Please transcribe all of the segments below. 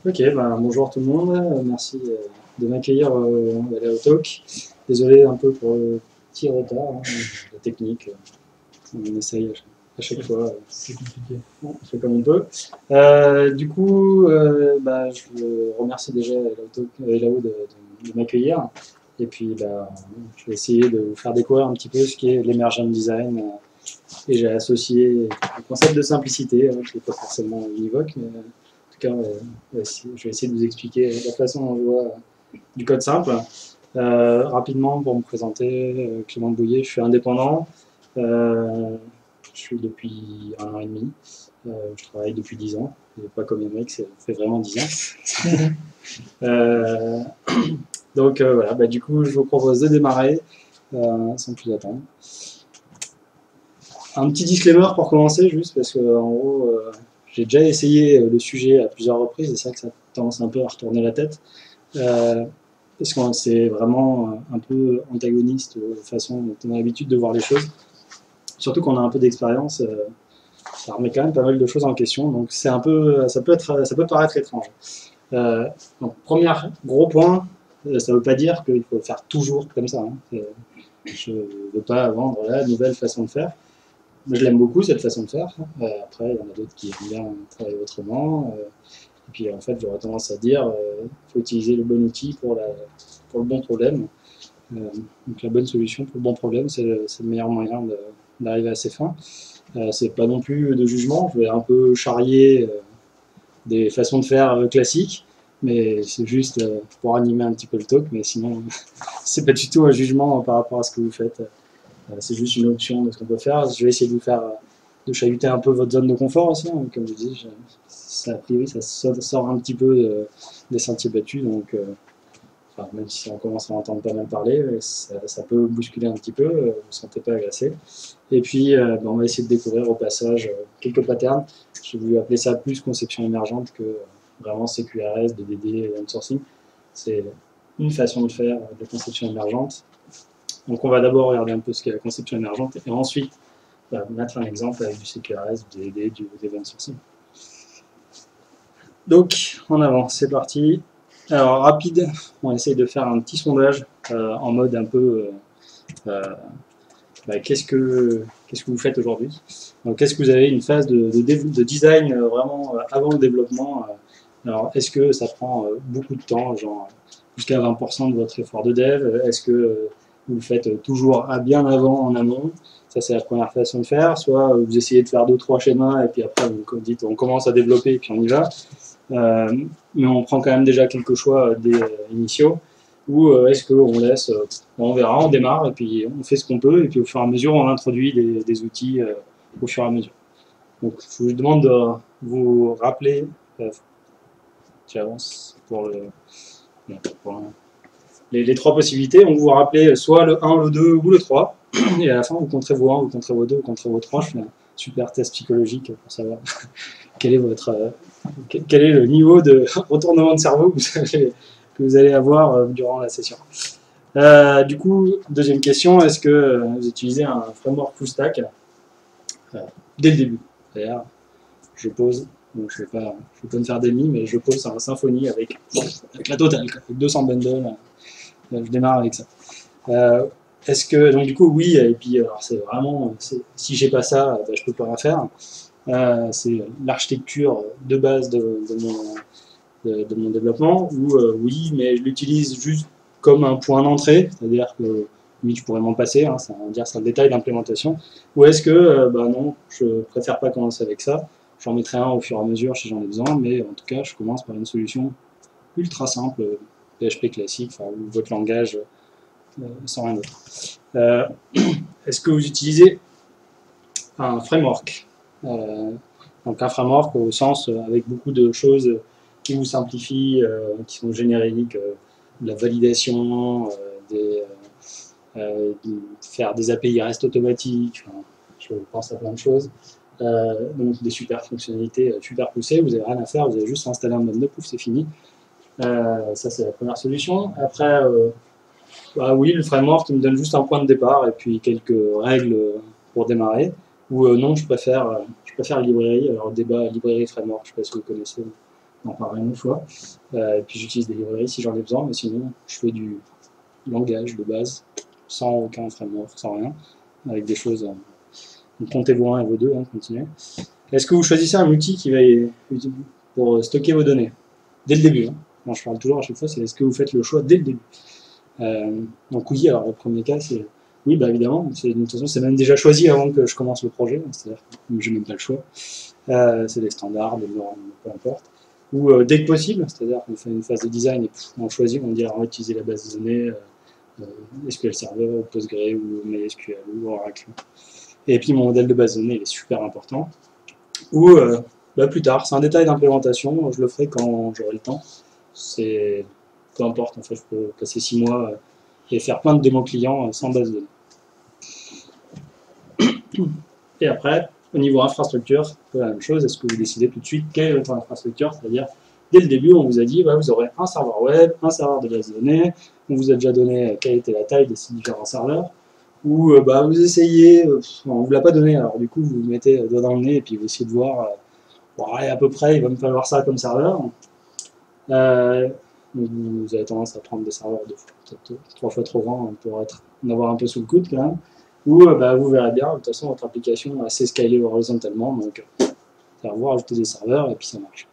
Ok, ben, bonjour tout le monde, merci de m'accueillir à la Talk. Désolé un peu pour le petit retard, hein, la technique, on essaye à chaque fois, C'est compliqué. on fait comme on peut. Bah, je remercie déjà Lao de m'accueillir. Et puis bah, je vais essayer de vous faire découvrir un petit peu ce qu'est l'emergent design. Et j'ai associé le concept de simplicité, qui n'est pas forcément univoque, mais en tout cas, je vais essayer de vous expliquer la façon dont je vois du code simple. Rapidement, pour me présenter, Clément Bouillet, je suis indépendant. Euh, je suis depuis 1 an et demi. Je travaille depuis 10 ans. Et pas comme les mecs, ça fait vraiment 10 ans. Euh, voilà, bah, du coup, je vous propose de démarrer sans plus attendre. Un petit disclaimer pour commencer, juste parce que en gros, j'ai déjà essayé le sujet à plusieurs reprises et c'est vrai que ça tendance un peu à retourner la tête. Parce que c'est vraiment un peu antagoniste de la façon dont on a l'habitude de voir les choses. Surtout qu'on a un peu d'expérience, ça remet quand même pas mal de choses en question. Donc c'est un peu, ça peut paraître étrange. Donc premier gros point, ça ne veut pas dire qu'il faut faire toujours comme ça. Hein. Je ne veux pas vendre la nouvelle façon de faire. Moi, je l'aime beaucoup cette façon de faire. Après, il y en a d'autres qui aiment bien travailler autrement. Et puis, en fait, j'aurais tendance à dire qu'il faut utiliser le bon outil pour le bon problème. Donc, la bonne solution pour le bon problème, c'est le meilleur moyen d'arriver à ses fins. C'est pas non plus de jugement. Je vais un peu charrier des façons de faire classiques, mais c'est juste pour animer un petit peu le talk. Mais sinon, c'est pas du tout un jugement par rapport à ce que vous faites. C'est juste une option de ce qu'on peut faire. Je vais essayer de vous faire de chahuter un peu votre zone de confort aussi. Hein. Comme je dis, a priori, ça sort un petit peu des sentiers battus. Donc, enfin, même si on commence à entendre pas mal parler, ça peut bousculer un petit peu. Vous ne vous sentez pas agressé. Et puis, on va essayer de découvrir au passage quelques patterns. J'ai voulu appeler ça plus conception émergente que vraiment CQRS, DDD et outsourcing. C'est une façon de faire de la conception émergente. Donc on va d'abord regarder un peu ce qu'est la conception émergente et ensuite mettre un exemple avec du CQRS, du DD, du event sourcing. Donc en avant, c'est parti. Alors rapide, on essaye de faire un petit sondage en mode un peu qu'est-ce que vous faites aujourd'hui. Donc est-ce que vous avez une phase de design vraiment avant le développement alors est-ce que ça prend beaucoup de temps, genre jusqu'à 20% de votre effort de dev? Est-ce que vous le faites toujours à bien avant, en amont? Ça, c'est la première façon de faire. Soit vous essayez de faire 2-3 schémas et puis après, vous dites on commence à développer et puis on y va. Mais on prend quand même déjà quelques choix initiaux. Ou est-ce qu'on laisse, on verra, on démarre et puis on fait ce qu'on peut et puis au fur et à mesure, on introduit des outils au fur et à mesure. Donc, je vous demande de vous rappeler, j'avance pour les trois possibilités. On vous rappelez soit le 1, le 2 ou le 3. Et à la fin, vous compterez vos 1, vous compterez vos 2, vous compterez vos 3. Je fais un super test psychologique pour savoir quel est le niveau de retournement de cerveau que vous allez avoir durant la session. Du coup, deuxième question, est-ce que vous utilisez un framework full stack dès le début? C'est-à-dire, je pose, donc je ne vais pas me faire d'ennemis, mais je pose un Symfony avec la totale, avec 200 bundles. Je démarre avec ça. Est-ce que, donc du coup, oui, et puis alors c'est vraiment, si j'ai pas ça, ben, je peux pas rien faire. C'est l'architecture de base de mon développement, où oui, mais je l'utilise juste comme un point d'entrée, c'est-à-dire que oui, je pourrais m'en passer, hein, c'est un détail d'implémentation, ou est-ce que, bah non, je préfère pas commencer avec ça, j'en mettrai un au fur et à mesure si j'en ai besoin, mais en tout cas, je commence par une solution ultra simple, PHP classique, enfin, ou votre langage sans rien d'autre. Est-ce que vous utilisez un framework donc un framework au sens avec beaucoup de choses qui vous simplifient, qui sont génériques, de la validation, faire des API REST automatiques, enfin, je pense à plein de choses. Donc des super fonctionnalités super poussées, vous n'avez rien à faire, vous avez juste installé un mode de pouf, c'est fini. Ça c'est la première solution. Après, bah oui, le framework il me donne juste un point de départ et puis quelques règles pour démarrer. Ou non, je préfère librairie. Alors débat librairie framework, je ne sais pas si vous connaissez. on en parlera une autre fois. Et puis j'utilise des librairies si j'en ai besoin, mais sinon je fais du langage de base, sans aucun framework, sans rien, avec des choses. Donc comptez vos 1 et vos 2, hein, continuez. Est-ce que vous choisissez un outil qui va pour stocker vos données dès le début, hein. Moi, je parle toujours à chaque fois, c'est est-ce que vous faites le choix dès le début. Donc oui, alors le premier cas, c'est oui, bah évidemment, de toute façon, c'est même déjà choisi avant que je commence le projet, c'est-à-dire que je n'ai même pas le choix. C'est des standards, des normes, peu importe. Ou dès que possible, c'est-à-dire qu'on fait une phase de design et on choisit, on dit on va utiliser la base de données SQL Server, Postgre ou MySQL ou Oracle. Et puis mon modèle de base de données il est super important. Ou plus tard, c'est un détail d'implémentation, je le ferai quand j'aurai le temps. C'est peu importe, en fait, je peux passer 6 mois et faire plein de démos clients sans base de données. Et après, au niveau infrastructure, c'est la même chose. Est-ce que vous décidez tout de suite quelle est votre infrastructure? C'est-à-dire, dès le début, on vous a dit, vous aurez un serveur web, un serveur de base de données, on vous a déjà donné quelle était la taille de ces différents serveurs, ou vous essayez, on ne vous l'a pas donné, alors du coup, vous vous mettez le doigt dans le nez et puis vous essayez de voir, à peu près, il va me falloir ça comme serveur. Vous avez tendance à prendre des serveurs peut-être 3 fois trop grands pour en avoir un peu sous le coude quand même. Ou vous verrez bien, de toute façon, votre application est assez scalée horizontalement, donc vous rajoutez des serveurs et puis ça marche.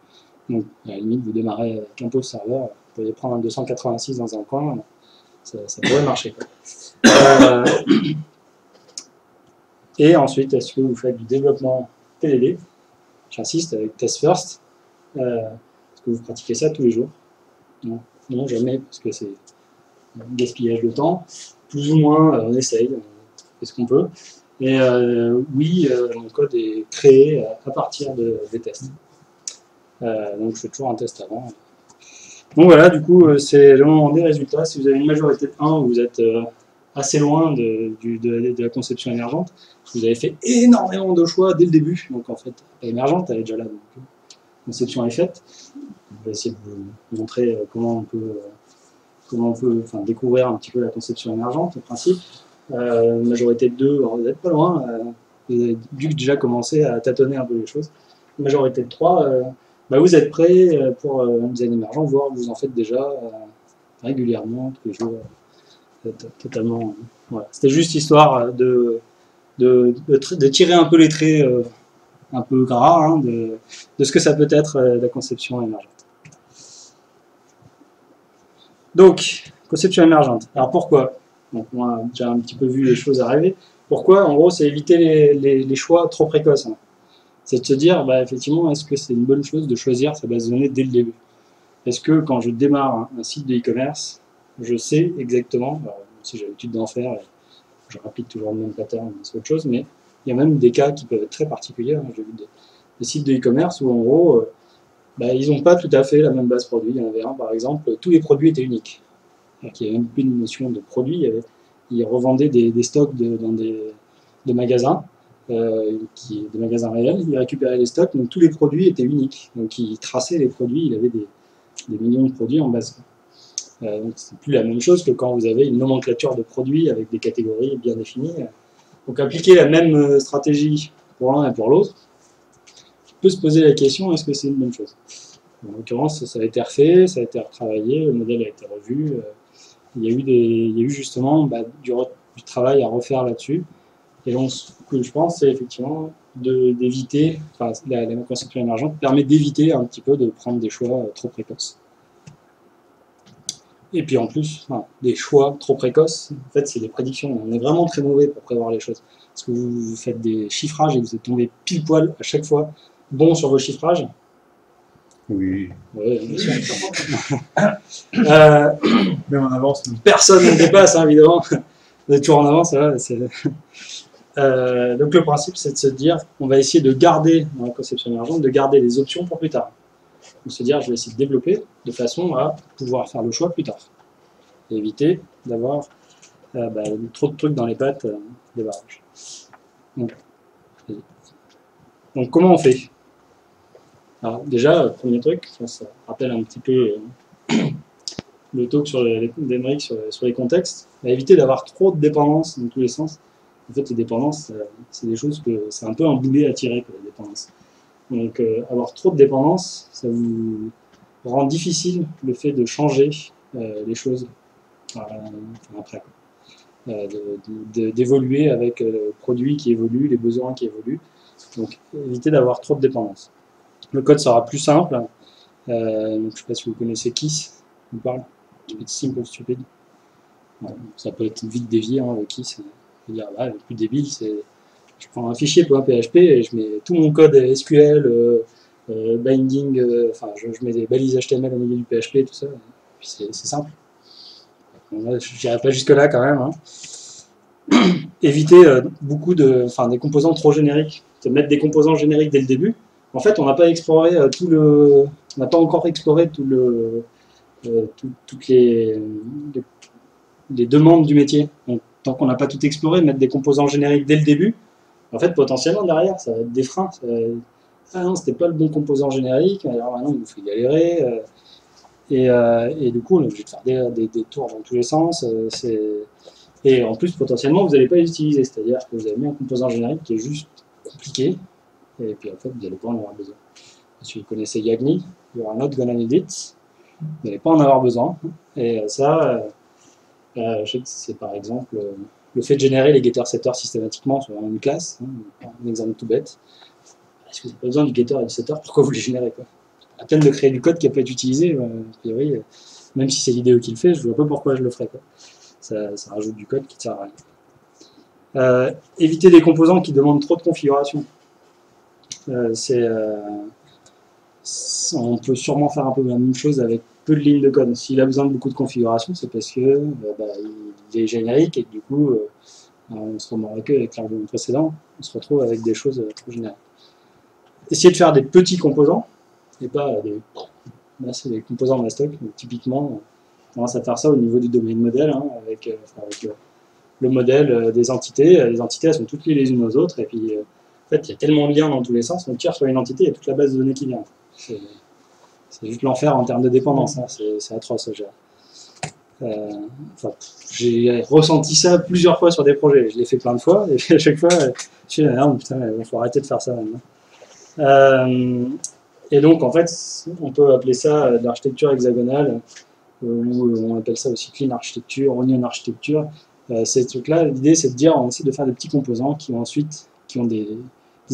Donc à la limite, vous démarrez avec un pauvre serveur, vous pouvez prendre un 286 dans un coin, ça pourrait marcher. Et ensuite, est-ce que vous faites du développement TDD? J'insiste, avec Test First. Est-ce que vous pratiquez ça tous les jours? Non, jamais, parce que c'est un gaspillage de temps. Plus ou moins, on essaye, on fait ce qu'on peut. Et oui, mon code est créé à partir des tests. Donc je fais toujours un test avant. Donc voilà, du coup, c'est le moment des résultats. Si vous avez une majorité de 1, vous êtes assez loin de la conception émergente. Vous avez fait énormément de choix dès le début. Donc en fait, émergente, elle est déjà là. Donc, conception est faite. Je vais essayer de vous montrer comment on peut découvrir un petit peu la conception émergente, au principe. Majorité de 2, vous n'êtes pas loin. Vous avez dû déjà commencer à tâtonner un peu les choses. Majorité de 3, vous êtes prêt pour un design émergent, voire vous en faites déjà régulièrement, tous les jours. Totalement. Voilà. C'était juste histoire de tirer un peu les traits un peu gras de ce que ça peut être la conception émergente. Donc, conception émergente. Alors pourquoi? Donc, on a déjà un petit peu vu les choses arriver. Pourquoi? En gros, c'est éviter les choix trop précoces. C'est de se dire, effectivement, est-ce que c'est une bonne chose de choisir sa base de données dès le début? Est-ce que quand je démarre un site de e-commerce, je sais exactement, alors, si j'ai l'habitude d'en faire, je rapplique toujours le même pattern, c'est autre chose, mais il y a même des cas qui peuvent être très particuliers. J'ai vu des sites de e-commerce où, en gros, ils n'ont pas tout à fait la même base produit. Il y en avait un, par exemple, tous les produits étaient uniques. Donc, il n'y avait même plus de notion de produit. Ils revendaient des stocks dans des magasins, des magasins réels. Ils récupéraient les stocks, donc tous les produits étaient uniques. Donc, ils traçaient les produits. Il avait des millions de produits en base. Donc, c'est plus la même chose que quand vous avez une nomenclature de produits avec des catégories bien définies. Donc, appliquer la même stratégie pour l'un et pour l'autre, peut se poser la question, est-ce que c'est une bonne chose? En l'occurrence, ça a été refait, ça a été retravaillé, le modèle a été revu. Il y a eu justement du travail à refaire là-dessus. Et donc, ce que je pense, c'est effectivement d'éviter, la conception émergente permet d'éviter un petit peu de prendre des choix trop précoces. Et puis en plus, des choix trop précoces, en fait, c'est des prédictions. On est vraiment très mauvais pour prévoir les choses. Parce que vous faites des chiffrages et vous êtes tombé pile poil à chaque fois bon sur vos chiffrages. Oui. Ouais, bien sûr. Même en avance. Personne ne dépasse, évidemment. Vous êtes toujours en avance. Donc le principe, c'est de se dire, on va essayer de garder, dans la conception émergente, de garder les options pour plus tard. Donc se dire, je vais essayer de développer de façon à pouvoir faire le choix plus tard. Et éviter d'avoir trop de trucs dans les pattes des barrages. Donc comment on fait? Alors déjà, premier truc, ça rappelle un petit peu le talk d'Emeric sur les contextes, éviter d'avoir trop de dépendance dans tous les sens. En fait, les dépendances, c'est des choses que c'est un peu un boulet à tirer, les dépendances. Donc avoir trop de dépendance, ça vous rend difficile le fait de changer les choses après, quoi. D'évoluer avec le produit qui évolue, les besoins qui évoluent. Donc, éviter d'avoir trop de dépendance. Le code sera plus simple. Donc, je ne sais pas si vous connaissez Kiss, vous parle. Simple Stupid. Ouais, ça peut être vite dévié, hein, le Kiss. Dire, bah, le plus débile, c'est je prends un fichier .php et je mets tout mon code SQL, binding, je mets des balises HTML au milieu du PHP, tout ça. Puis c'est simple. Bon, je n'irai pas jusque-là quand même. Hein. Éviter des composants trop génériques. De mettre des composants génériques dès le début. En fait, on n'a pas exploré on n'a pas encore exploré toutes les demandes du métier. Donc, tant qu'on n'a pas tout exploré, mettre des composants génériques dès le début, en fait, potentiellement derrière, ça va être des freins. Ah non, c'était pas le bon composant générique, alors maintenant il nous fait galérer. Et du coup, on est obligé de faire des tours dans tous les sens. Et en plus, potentiellement, vous n'allez pas les utiliser. C'est-à-dire que vous avez mis un composant générique qui est juste compliqué, et puis en fait, vous n'allez pas en avoir besoin. Si vous connaissez Yagni, you're not gonna need it. Vous n'allez pas en avoir besoin. Et ça, je sais que c'est par exemple le fait de générer les getter-setters systématiquement sur une classe. Un exemple tout bête. Est-ce que vous n'avez pas besoin du getter et du setter? Pourquoi vous les générez, quoi? À peine de créer du code qui n'a pas été utilisé, a priori, même si c'est l'IDE qui le fait, je ne vois pas pourquoi je le ferais, quoi. Ça rajoute du code qui ne sert à rien. Éviter des composants qui demandent trop de configuration. On peut sûrement faire un peu la même chose avec peu de lignes de code. S'il a besoin de beaucoup de configuration, c'est parce que il est générique et que du coup, on se remet que avec l'argument précédent, on se retrouve avec des choses trop génériques. Essayer de faire des petits composants et pas c'est des composants mastoc. Typiquement, on commence à faire ça au niveau du domaine modèle, hein, avec le modèle des entités. Les entités, elles sont toutes liées les unes aux autres, et puis en fait, il y a tellement de liens dans tous les sens, on tire sur une entité et toute la base de données qui vient. C'est juste l'enfer en termes de dépendance, hein. C'est atroce à gérer. J'ai ressenti ça plusieurs fois sur des projets, je l'ai fait plein de fois, et à chaque fois, je me dis, non, putain, il faut arrêter de faire ça maintenant. Et donc, en fait, on peut appeler ça de l'architecture hexagonale, ou on appelle ça aussi clean architecture, onion architecture. Ces trucs-là, l'idée, c'est de dire, on essaie de faire des petits composants qui ont des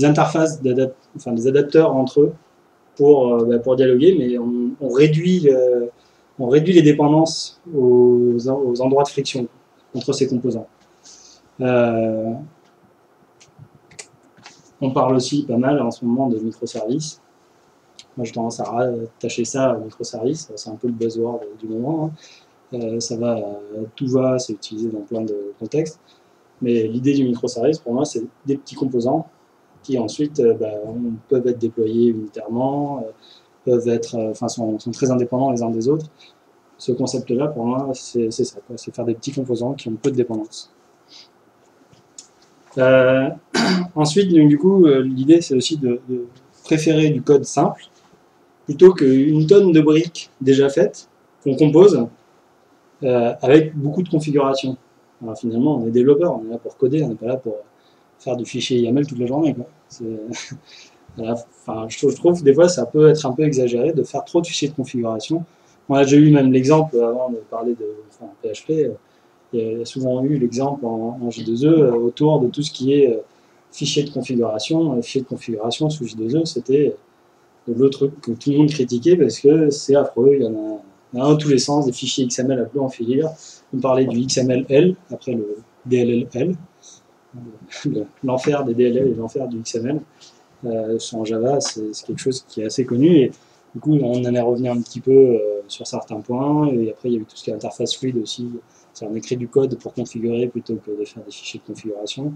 interfaces, des adapteurs entre eux pour dialoguer, mais on réduit les dépendances aux endroits de friction entre ces composants. On parle aussi pas mal en ce moment de microservices. Moi, j'ai tendance à rattacher ça à microservices, c'est un peu le buzzword du moment. Hein. Tout va, c'est utilisé dans plein de contextes. Mais l'idée du microservice, pour moi, c'est des petits composants qui ensuite peuvent être déployés unitairement, sont très indépendants les uns des autres. Ce concept-là, pour moi, c'est ça, c'est faire des petits composants qui ont peu de dépendance. Ensuite, du coup, l'idée, c'est aussi de préférer du code simple plutôt qu'une tonne de briques déjà faites qu'on compose avec beaucoup de configurations. Alors finalement, on est développeur, on est là pour coder, on n'est pas là pour faire du fichier YAML toute la journée, quoi. Je trouve que des fois, ça peut être un peu exagéré de faire trop de fichiers de configuration. On a déjà eu même l'exemple, avant de parler de PHP, il y a souvent eu l'exemple en J2E autour de tout ce qui est fichier de configuration. Fichier de configuration sous J2E, c'était le truc que tout le monde critiquait parce que c'est affreux, il y en a dans tous les sens, des fichiers XML à plus en finir. On parlait du XML-L, après le DLL-L, l'enfer des DLL et l'enfer du XML. En Java, c'est quelque chose qui est assez connu, et du coup, on en est revenu un petit peu sur certains points, et après, il y a eu tout ce qui est interface fluide aussi. On écrit du code pour configurer plutôt que de faire des fichiers de configuration.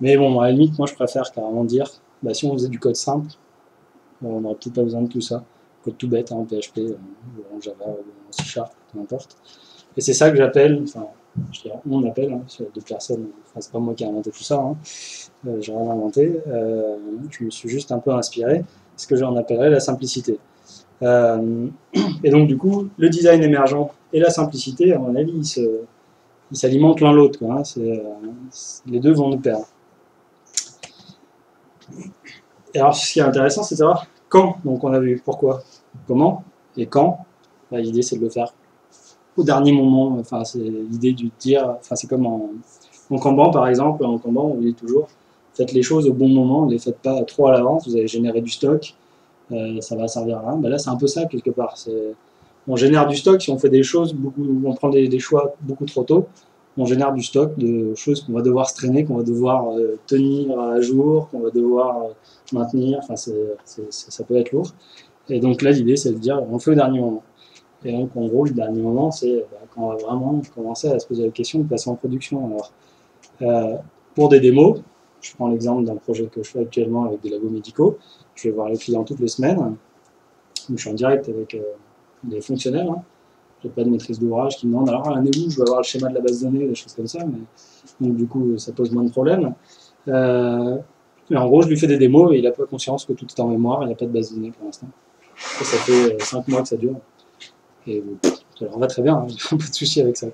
Mais bon, à la limite, moi, je préfère carrément dire, si on faisait du code simple, on n'aurait peut-être pas besoin de tout ça. Code tout bête, en PHP, ou en Java, ou en C#, peu importe. Et c'est ça que j'appelle, on appelle, hein, deux personnes, c'est pas moi qui ai inventé tout ça, hein, j'ai rien inventé, je me suis juste un peu inspiré, ce que j'en appellerais la simplicité. Et donc du coup, le design émergent et la simplicité, à mon avis, ils s'alimentent l'un l'autre, hein, les deux vont nous perdre. Et alors, ce qui est intéressant, c'est de savoir quand. Donc on a vu pourquoi, comment, Et quand? Bah, l'idée, c'est de le faire au dernier moment. Enfin, c'est l'idée de dire, enfin, c'est comme en Kanban, par exemple. En Kanban, on dit toujours, faites les choses au bon moment, ne les faites pas trop à l'avance, vous allez générer du stock, ça va servir à rien. Bah, là, c'est un peu ça, quelque part. On génère du stock si on fait des choses, on prend des choix beaucoup trop tôt. On génère du stock de choses qu'on va devoir se traîner, qu'on va devoir tenir à jour, qu'on va devoir maintenir. Enfin, ça peut être lourd. Et donc là, l'idée, c'est de dire, on le fait au dernier moment. Et donc, en gros, le dernier moment, c'est quand on va vraiment commencer à se poser la question de passer en production. Alors, pour des démos, je prends l'exemple d'un projet que je fais actuellement avec des labos médicaux. Je vais voir les clients toutes les semaines. Donc, je suis en direct avec des fonctionnaires. Hein. Je n'ai pas de maîtrise d'ouvrage qui me demande alors, allez-vous, je vais avoir le schéma de la base de données, des choses comme ça. Mais, donc, du coup, ça pose moins de problèmes. Mais en gros, je lui fais des démos et il n'a pas conscience que tout est en mémoire. Il n'y a pas de base de données pour l'instant. Et ça fait 5 mois que ça dure. Et ça leur va très bien, hein, j'ai pas de souci avec ça.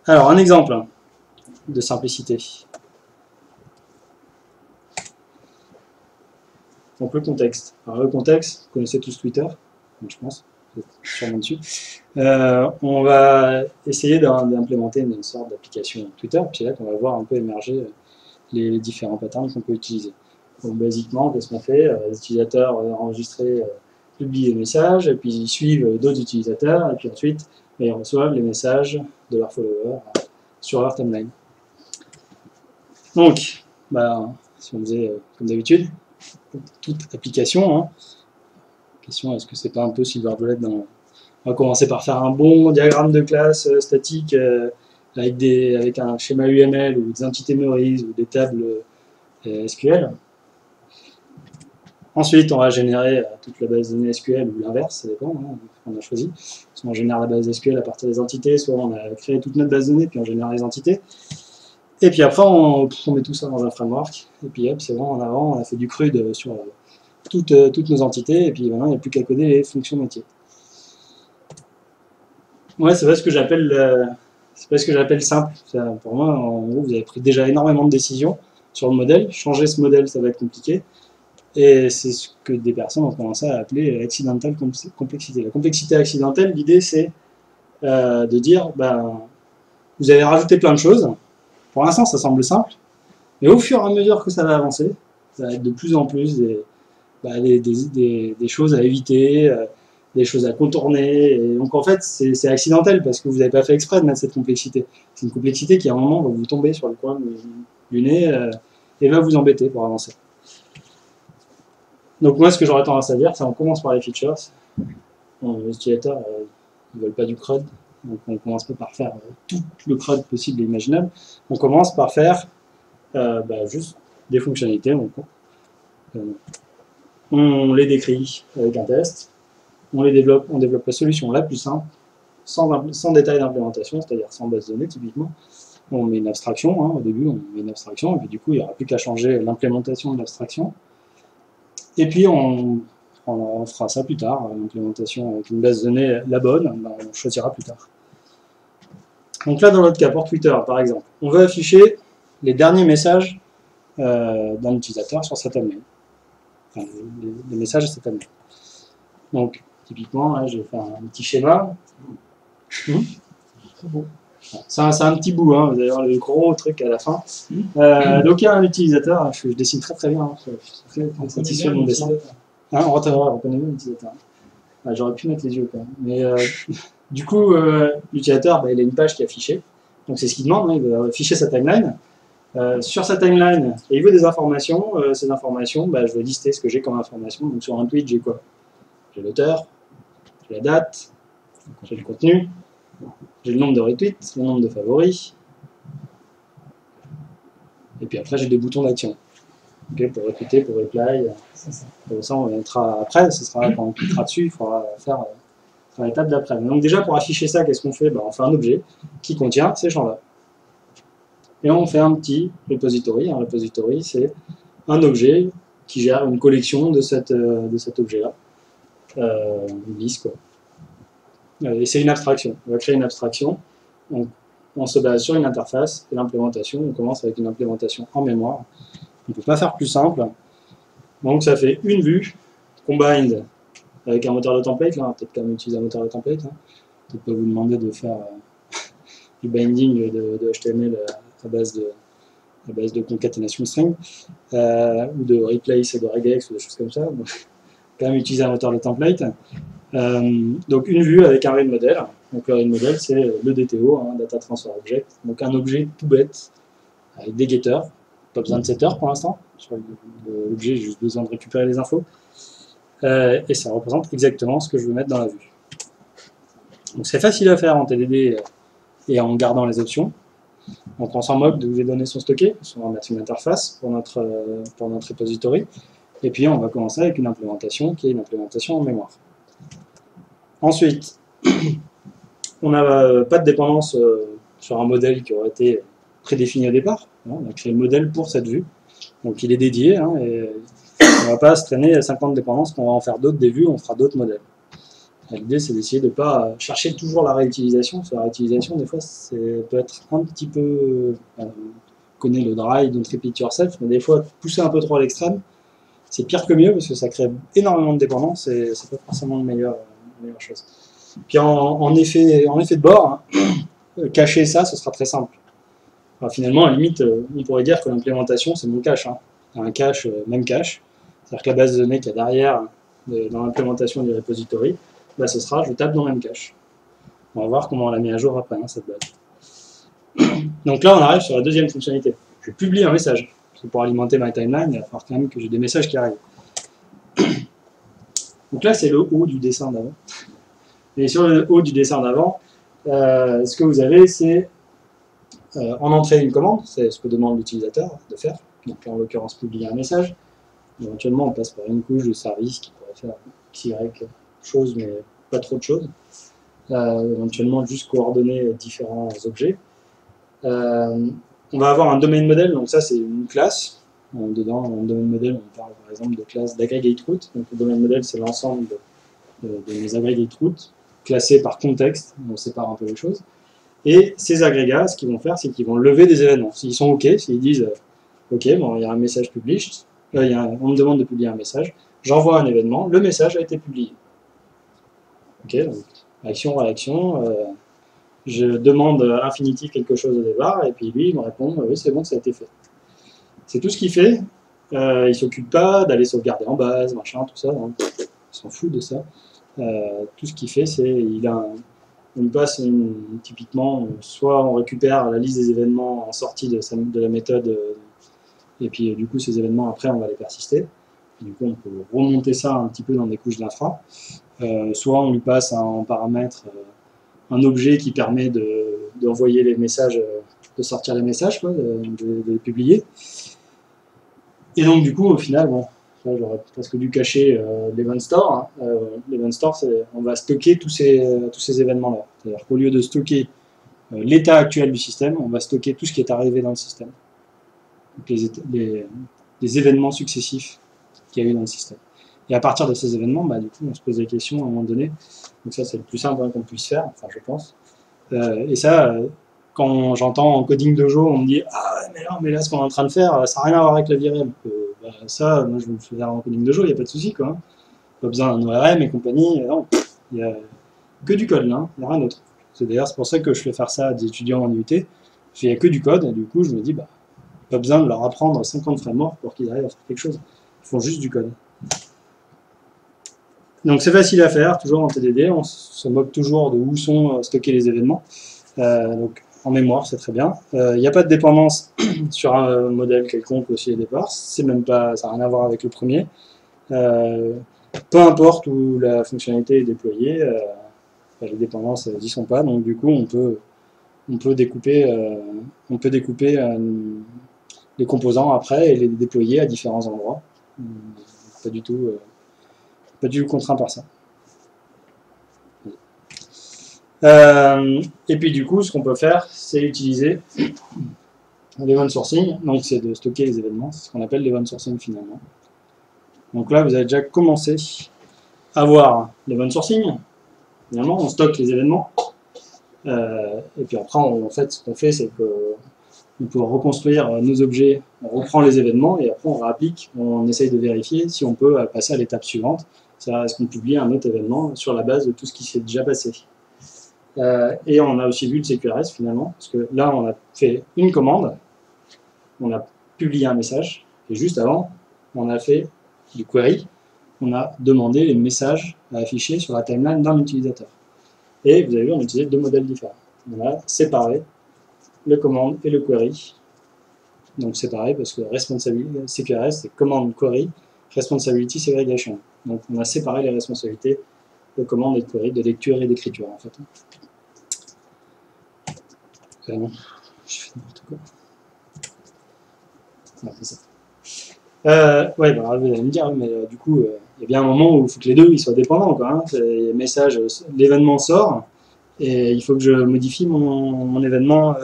Alors, un exemple de simplicité. Donc, le contexte. Alors, le contexte, vous connaissez tous Twitter, je pense, vous êtes sûrement dessus. On va essayer d'implémenter une sorte d'application Twitter, puis là, on va voir un peu émerger les différents patterns qu'on peut utiliser. Donc, basiquement, qu'est-ce qu'on fait? Les utilisateurs enregistrés publient des messages, et puis ils suivent d'autres utilisateurs, et puis ensuite, ils reçoivent les messages de leurs followers sur leur timeline. Donc, si on faisait comme d'habitude, toute application, hein, question, est-ce que c'est pas un peu Silverblade dans... On va commencer par faire un bon diagramme de classe statique avec un schéma UML ou des entités Memories ou des tables SQL. Ensuite, on va générer toute la base de données SQL ou l'inverse, ça dépend, hein, on a choisi. Soit on génère la base SQL à partir des entités, soit on a créé toute notre base de données, puis on génère les entités. Et puis après, on met tout ça dans un framework, et puis hop, c'est bon, en avant, on a fait du CRUD sur toutes nos entités, et puis maintenant, il n'y a plus qu'à coder les fonctions métiers. Ouais, c'est pas ce que j'appelle simple. Pour moi, en gros, vous avez pris déjà énormément de décisions sur le modèle. Changer ce modèle, ça va être compliqué. Et c'est ce que des personnes ont commencé à appeler accidental complexité. La complexité accidentelle, l'idée c'est de dire, vous avez rajouté plein de choses. Pour l'instant, ça semble simple, mais au fur et à mesure que ça va avancer, ça va être de plus en plus des choses à éviter, des choses à contourner. Et donc en fait, c'est accidentel parce que vous n'avez pas fait exprès de mettre cette complexité. C'est une complexité qui à un moment va vous tomber sur le coin du nez et va vous embêter pour avancer. Donc moi, ce que j'aurais tendance à dire, c'est qu'on commence par les features. Bon, les utilisateurs, ils ne veulent pas du CRUD, donc on commence pas par faire tout le CRUD possible et imaginable. On commence par faire juste des fonctionnalités. Donc, on les décrit avec un test, on développe la solution la plus simple, sans détail d'implémentation, c'est-à-dire sans base de données typiquement. On met une abstraction, hein, au début on met une abstraction, et puis du coup il n'y aura plus qu'à changer l'implémentation de l'abstraction. Et puis on fera ça plus tard, l'implémentation avec une base de données la bonne, on choisira plus tard. Donc là dans notre cas, pour Twitter par exemple, on veut afficher les derniers messages d'un utilisateur sur sa timeline. Enfin, les messages de sa timeline. Donc typiquement, là, je vais faire un petit schéma. C'est un petit bout, hein, vous allez voir le gros truc à la fin. Donc il y a un utilisateur, je dessine très très bien, hein, je suis très satisfait de mon dessin. Hein, on reconnaît bien l'utilisateur. J'aurais pu mettre les yeux quand même. Mais du coup, l'utilisateur, il a une page qui est affichée. Donc c'est ce qu'il demande, hein, il veut afficher sa timeline. Sur sa timeline, il veut des informations. Ces informations, je vais lister ce que j'ai comme information. Donc sur un tweet, j'ai quoi? J'ai l'auteur, j'ai la date, j'ai le contenu. J'ai le nombre de retweets, le nombre de favoris. Et puis après, j'ai des boutons d'action. Okay, pour retweeter, pour reply. Ça, on mettra après. Ce sera quand on cliquera dessus, il faudra faire l'étape d'après. Donc déjà, pour afficher ça, qu'est-ce qu'on fait? On fait un objet qui contient ces champs-là. Et on fait un petit repository. Un repository, c'est un objet qui gère une collection de cet objet-là. Une liste, quoi. Et c'est une abstraction. On va créer une abstraction. On se base sur une interface et l'implémentation. On commence avec une implémentation en mémoire. On ne peut pas faire plus simple. Donc ça fait une vue combined avec un moteur de template, là, on va peut-être quand même utiliser un moteur de template, hein. Peut-être pas vous demander de faire du binding de HTML à base de concaténation string, ou de replace et de regex ou des choses comme ça. Donc, quand même utiliser un moteur de template. Donc une vue avec un read model. Donc le read model, c'est le DTO, hein, Data Transfer Object. Donc un objet tout bête avec des getters. Pas besoin de setter pour l'instant. Sur l'objet, j'ai juste besoin de récupérer les infos. Et ça représente exactement ce que je veux mettre dans la vue. Donc c'est facile à faire en TDD et en gardant les options. Donc on s'en moque de où les données sont stockées. On va mettre une interface pour notre repository. Et puis on va commencer avec une implémentation qui est une implémentation en mémoire. Ensuite, on n'a pas de dépendance sur un modèle qui aurait été prédéfini au départ. On a créé le modèle pour cette vue. Donc il est dédié, hein, et on ne va pas se traîner 50 dépendances, qu'on va en faire d'autres des vues, on fera d'autres modèles. L'idée, c'est d'essayer de ne pas chercher toujours la réutilisation. Parce que la réutilisation, des fois, peut être un petit peu... on connaît le dry, don't repeat yourself, mais des fois, pousser un peu trop à l'extrême, c'est pire que mieux, parce que ça crée énormément de dépendance, et c'est pas forcément la meilleure chose. Puis en effet de bord, hein, cacher ça, ce sera très simple. Alors, finalement, à la limite, on pourrait dire que l'implémentation, c'est mon cache. Hein. Un cache, même cache. C'est-à-dire que la base de données qu'il y a derrière, dans l'implémentation du repository, bah, ce sera, je tape dans même cache. On va voir comment on la met à jour après, hein, cette base. Donc là, on arrive sur la deuxième fonctionnalité. Je publie un message. Parce que pour alimenter ma timeline, il va falloir quand même que j'ai des messages qui arrivent. Donc là, c'est le haut du dessin d'avant. Et sur le haut du dessin d'avant, ce que vous avez, c'est en entrée une commande, c'est ce que demande l'utilisateur de faire. Donc en l'occurrence, publier un message. Éventuellement, on passe par une couche de service qui pourrait faire XY choses, mais pas trop de choses. Éventuellement, juste coordonner différents objets. On va avoir un domain model, donc ça c'est une classe. Dedans, dans le domain model, on parle par exemple de classe d'aggregate root. Donc le domain model, c'est l'ensemble de mes aggregate routes, classés par contexte, on sépare un peu les choses. Et ces agrégats, ce qu'ils vont faire, c'est qu'ils vont lever des événements. S'ils sont OK, s'ils disent OK, bon, il y a un message published, on me demande de publier un message, j'envoie un événement, le message a été publié. OK, donc action, réaction, je demande à Infinity quelque chose au départ, et puis lui, il me répond oui, c'est bon, ça a été fait. C'est tout ce qu'il fait. Il ne s'occupe pas d'aller sauvegarder en base, machin, tout ça. Hein. Il s'en fout de ça. Tout ce qu'il fait, c'est on passe typiquement, soit on récupère la liste des événements en sortie de la méthode, et puis du coup ces événements après on va les persister. Du coup on peut remonter ça un petit peu dans des couches d'infra. Soit on lui passe en paramètre un objet qui permet d'envoyer les messages, de sortir les messages, quoi, de les publier. Et donc du coup au final, bon, j'aurais presque dû cacher l'event store. Hein. L'event store, on va stocker tous ces événements-là. C'est-à-dire qu'au lieu de stocker l'état actuel du système, on va stocker tout ce qui est arrivé dans le système. Donc les événements successifs qu'il y a eu dans le système. Et à partir de ces événements, bah, du coup, on se pose des questions à un moment donné. Donc ça, c'est le plus simple qu'on puisse faire, enfin je pense. Et ça, quand j'entends en coding dojo, on me dit « Ah, mais là, ce qu'on est en train de faire, ça n'a rien à voir avec la VRM. » Ça, moi, je vais le faire en coding dojo, il n'y a pas de souci, quoi. Hein. Pas besoin d'un ORM et compagnie. Non, il n'y a que du code, là. Il n'y a rien d'autre. C'est d'ailleurs pour ça que je fais faire ça à des étudiants en UT. Il n'y a que du code, et du coup, je me dis, bah, pas besoin de leur apprendre 50 frameworks pour qu'ils arrivent à faire quelque chose. Ils font juste du code. Donc c'est facile à faire, toujours en TDD, on se moque toujours de où sont stockés les événements. Donc en mémoire, c'est très bien. Il n'y a pas de dépendance sur un modèle quelconque aussi au départ, c'est même pas, ça n'a rien à voir avec le premier. Peu importe où la fonctionnalité est déployée, les dépendances n'y sont pas, donc du coup on peut découper les composants après et les déployer à différents endroits. Pas du tout contraint par ça. Et puis du coup, ce qu'on peut faire, c'est utiliser l'event sourcing, donc c'est de stocker les événements, c'est ce qu'on appelle l'event sourcing finalement. Donc là, vous avez déjà commencé à voir l'event sourcing. Finalement, on stocke les événements. Et puis après, en fait, ce qu'on fait, c'est que on peut reconstruire nos objets, on reprend les événements et après on réapplique, on essaye de vérifier si on peut passer à l'étape suivante. Est-ce qu'on publie un autre événement sur la base de tout ce qui s'est déjà passé. Et on a aussi vu le CQRS finalement, parce que là on a fait une commande, on a publié un message, et juste avant, on a fait du query, on a demandé les messages à afficher sur la timeline d'un utilisateur. Et vous avez vu, on a utilisé deux modèles différents. On a séparé le commande et le query. Donc séparé parce que CQRS c'est command query, responsibility segregation. Donc on a séparé les responsabilités de commande et de query, de lecture et d'écriture en fait. Non, je fais n'importe quoi. Ouais, c'est ça. Ouais, bah, vous allez me dire, mais du coup, il y a bien un moment où il faut que les deux ils soient dépendants, quoi. Hein. L'événement sort, et il faut que je modifie mon événement,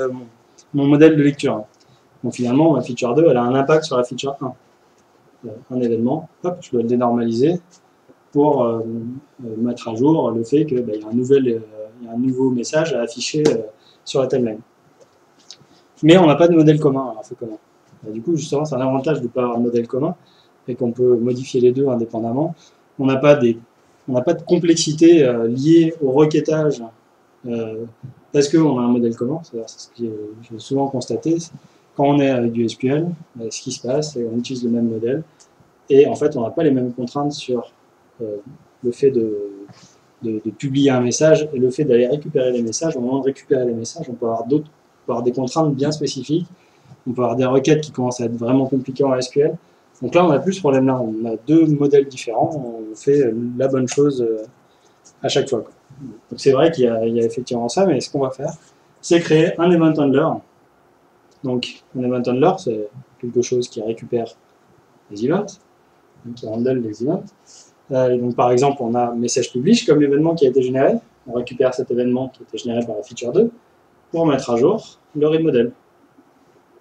mon modèle de lecture. Donc finalement, ma feature 2, elle a un impact sur la feature 1. Un événement, hop, je dois le dénormaliser pour mettre à jour le fait qu'il y a un nouveau message à afficher sur la timeline. Mais on n'a pas de modèle commun à l'info commun. Du coup, justement, c'est un avantage de ne pas avoir de modèle commun et qu'on peut modifier les deux indépendamment. On n'a pas de complexité liée au requêtage parce qu'on a un modèle commun. C'est ce que j'ai souvent constaté. Quand on est avec du SQL, ce qui se passe, c'est qu'on utilise le même modèle et en fait, on n'a pas les mêmes contraintes sur le fait de publier un message et le fait d'aller récupérer les messages. Au moment de récupérer les messages, on peut avoir des contraintes bien spécifiques. On peut avoir des requêtes qui commencent à être vraiment compliquées en SQL. Donc là, on n'a plus ce problème-là. On a deux modèles différents. On fait la bonne chose à chaque fois. Donc c'est vrai qu'il y a effectivement ça, mais ce qu'on va faire, c'est créer un event handler. Donc un event handler, c'est quelque chose qui récupère les events, qui handle les events. Donc par exemple, on a message publish comme événement qui a été généré. On récupère cet événement qui a été généré par la feature 2 pour mettre à jour le read model.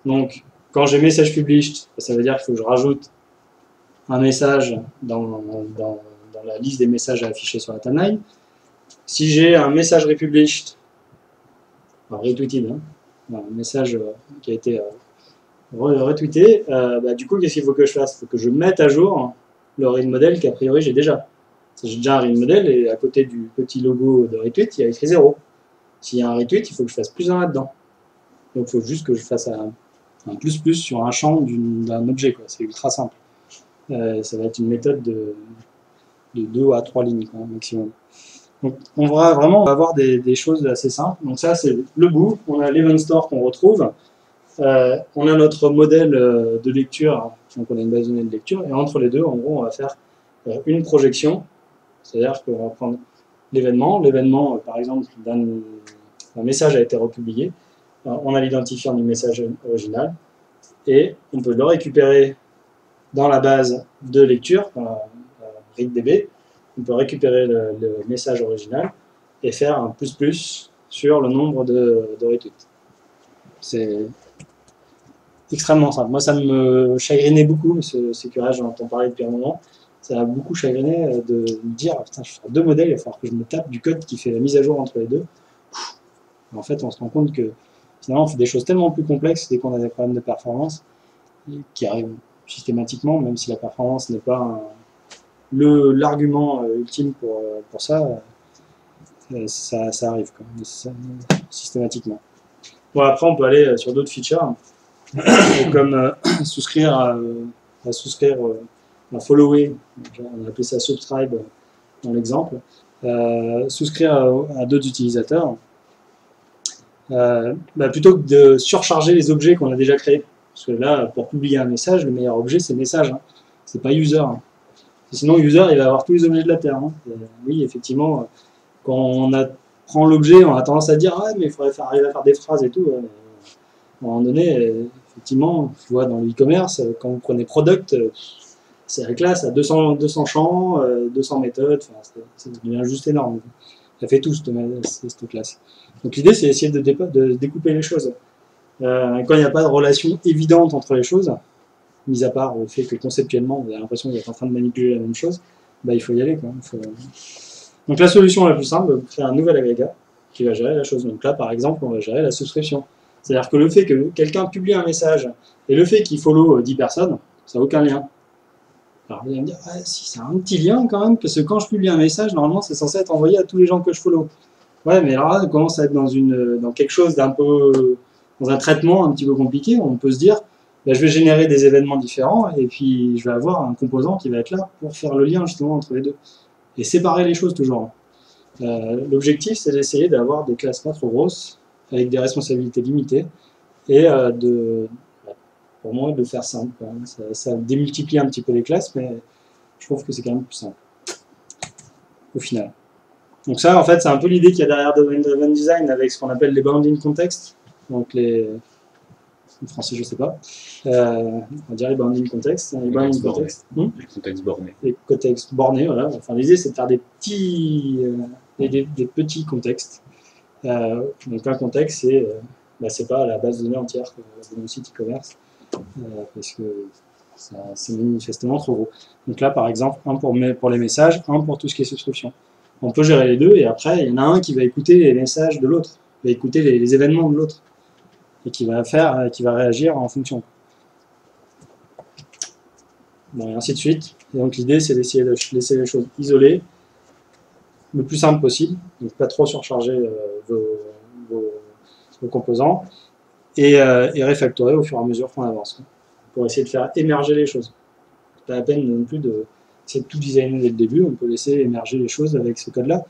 Donc, quand j'ai message published, ça veut dire qu'il faut que je rajoute un message dans la liste des messages à afficher sur la timeline. Si j'ai un message republished, enfin retweeted, un message qui a été retweeté, du coup, qu'est-ce qu'il faut que je fasse? Il faut que je mette à jour le read model qu'a priori j'ai déjà. J'ai déjà un read model et à côté du petit logo de retweet, il y a écrit 0. S'il y a un retweet, il faut que je fasse plus 1 là-dedans. Donc, il faut juste que je fasse un plus sur un champ d'un objet. C'est ultra simple. Ça va être une méthode de 2 à 3 lignes maximum. Donc, on va vraiment avoir des choses assez simples. Donc ça, c'est le bout. On a l'event store qu'on retrouve. On a notre modèle de lecture. Donc, on a une base de données de lecture. Et entre les deux, en gros, on va faire une projection. C'est-à-dire qu'on va prendre l'événement. L'événement, par exemple, un message a été republié. On a l'identifiant du message original et on peut le récupérer dans la base de lecture, readDB. On peut récupérer le message original et faire un plus sur le nombre de retweets. C'est extrêmement simple. Moi, ça me chagrinait beaucoup, ce CQRS, j'en entends parler depuis un moment. Ça m'a beaucoup chagriné de me dire putain, je fais deux modèles, il va falloir que je me tape du code qui fait la mise à jour entre les deux. En fait, on se rend compte que finalement, on fait des choses tellement plus complexes dès qu'on a des problèmes de performance qui arrivent systématiquement, même si la performance n'est pas l'argument ultime pour ça, ça arrive systématiquement. Bon, après, on peut aller sur d'autres features, comme souscrire follower, on a appelé ça subscribe dans l'exemple, souscrire à d'autres utilisateurs. Plutôt que de surcharger les objets qu'on a déjà créés. Parce que là, pour publier un message, le meilleur objet, c'est message. C'est pas user. Sinon, user, il va avoir tous les objets de la Terre. Oui, effectivement, quand on prend l'objet, on a tendance à dire mais il faudrait arriver à faire des phrases et tout. À un moment donné, effectivement, tu vois, dans le e-commerce, quand vous prenez product, c'est la classe à 200 champs, 200 méthodes, ça devient juste énorme. Ça fait tout cette classe. Donc l'idée, c'est d'essayer de découper les choses. Quand il n'y a pas de relation évidente entre les choses, mis à part le fait que conceptuellement, vous avez l'impression que vous êtes en train de manipuler la même chose, il faut y aller. Donc la solution la plus simple, vous créez un nouvel agrégat qui va gérer la chose. Donc là, par exemple, on va gérer la souscription. C'est-à-dire que le fait que quelqu'un publie un message et le fait qu'il follow 10 personnes, ça n'a aucun lien. Alors vous allez me dire, ah, si, c'est un petit lien quand même, parce que quand je publie un message, normalement c'est censé être envoyé à tous les gens que je follow. Ouais, mais alors là, on commence à être dans quelque chose d'un peu, dans un traitement un petit peu compliqué. On peut se dire, bah, je vais générer des événements différents et puis je vais avoir un composant qui va être là pour faire le lien justement entre les deux. Et séparer les choses toujours. L'objectif, c'est d'essayer d'avoir des classes pas trop grosses, avec des responsabilités limitées, et pour moi, de faire simple. Ça démultiplie un petit peu les classes, mais je trouve que c'est quand même plus simple, au final. Donc ça, en fait, c'est un peu l'idée qu'il y a derrière Domain-Driven Design, avec ce qu'on appelle les bounding context, donc en français, je sais pas. On va dire les bounding context. Les bounding context. Les contextes bornés. Les contextes bornés, voilà. Enfin, l'idée, c'est de faire des petits contextes. Donc un contexte, c'est pas la base de données entière de mon site e-commerce, parce que c'est manifestement trop gros. Donc là, par exemple, un pour les messages, un pour tout ce qui est subscription. On peut gérer les deux, et après, il y en a un qui va écouter les messages de l'autre, qui va écouter les événements de l'autre, et qui va réagir en fonction. Bon, et ainsi de suite. Et donc l'idée, c'est d'essayer de laisser les choses isolées, le plus simple possible, donc pas trop surcharger vos composants, et refactorer au fur et à mesure qu'on avance, pour essayer de faire émerger les choses. C'est pas la peine non plus d'essayer de tout designer dès le début, on peut laisser émerger les choses avec ce code-là.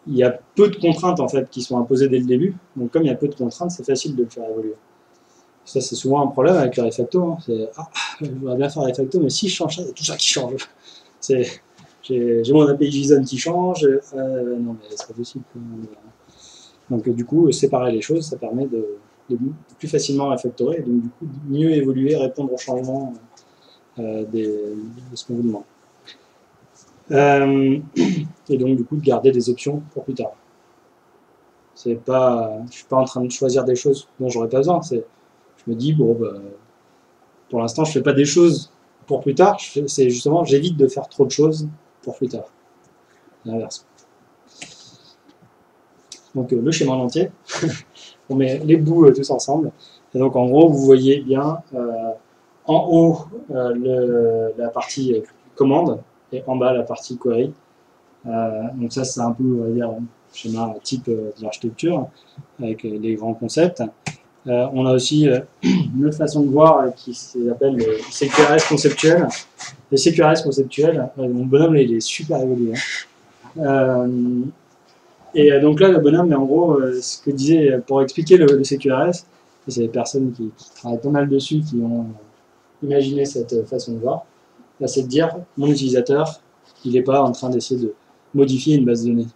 Il y a peu de contraintes en fait qui sont imposées dès le début, donc comme il y a peu de contraintes, c'est facile de le faire évoluer. Ça, c'est souvent un problème avec le refacto. Hein. Je voudrais bien faire un refacto, mais si je change ça, il y a tout ça qui change. J'ai mon API JSON qui change. Non, mais c'est pas possible. Donc, du coup, séparer les choses, ça permet de plus facilement refactorer, et donc, du coup, de mieux évoluer, répondre aux changements de ce qu'on vous demande. Et donc, du coup, de garder des options pour plus tard. Je ne suis pas en train de choisir des choses dont j'aurais pas besoin. Je me dis, bon, pour l'instant, je ne fais pas des choses pour plus tard. C'est justement, j'évite de faire trop de choses pour plus tard. L'inverse. Donc, le schéma en entier. On met les bouts tous ensemble. Et donc, en gros, vous voyez bien en haut la partie commande et en bas la partie query. Donc, ça, c'est un peu, on va dire, schéma type de l'architecture avec les grands concepts. On a aussi une autre façon de voir qui s'appelle le CQRS conceptuel. Les CQRS conceptuels, mon bonhomme là, il est super évolué. Et donc là, le bonhomme, en gros, ce que disait, pour expliquer le CQRS, c'est les personnes qui travaillent pas mal dessus, qui ont imaginé cette façon de voir, c'est de dire, mon utilisateur, il n'est pas en train d'essayer de modifier une base de données.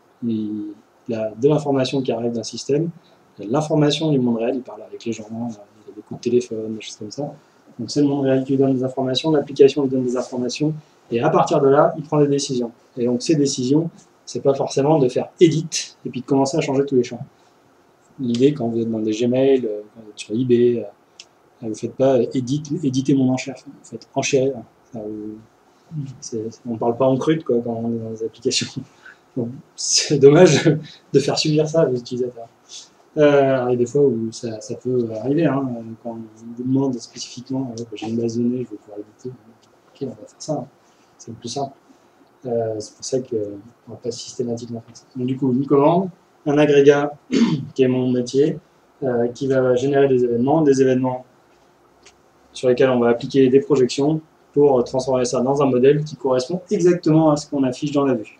Il a de l'information qui arrive d'un système, l'information du monde réel, il parle avec les gens, il a des coups de téléphone, des choses comme ça. Donc c'est le monde réel qui lui donne des informations, l'application lui donne des informations, et à partir de là, il prend des décisions. Et donc ces décisions, c'est pas forcément de faire edit et puis de commencer à changer tous les champs. L'idée, quand vous êtes dans des Gmail, quand vous êtes sur eBay, vous ne faites pas éditer mon enchère, vous faites enchérir. On ne parle pas en crude quoi, quand on est dans les applications. C'est dommage de faire subir ça aux utilisateurs. Il y a des fois où ça peut arriver, hein, quand on vous demande spécifiquement, j'ai une base de données, je vais pouvoir éditer. Ok, on va faire ça, hein. C'est le plus simple. C'est pour ça qu'on ne va pas systématiquement faire ça. Donc du coup, une commande, un agrégat qui est mon métier, qui va générer des événements sur lesquels on va appliquer des projections pour transformer ça dans un modèle qui correspond exactement à ce qu'on affiche dans la vue.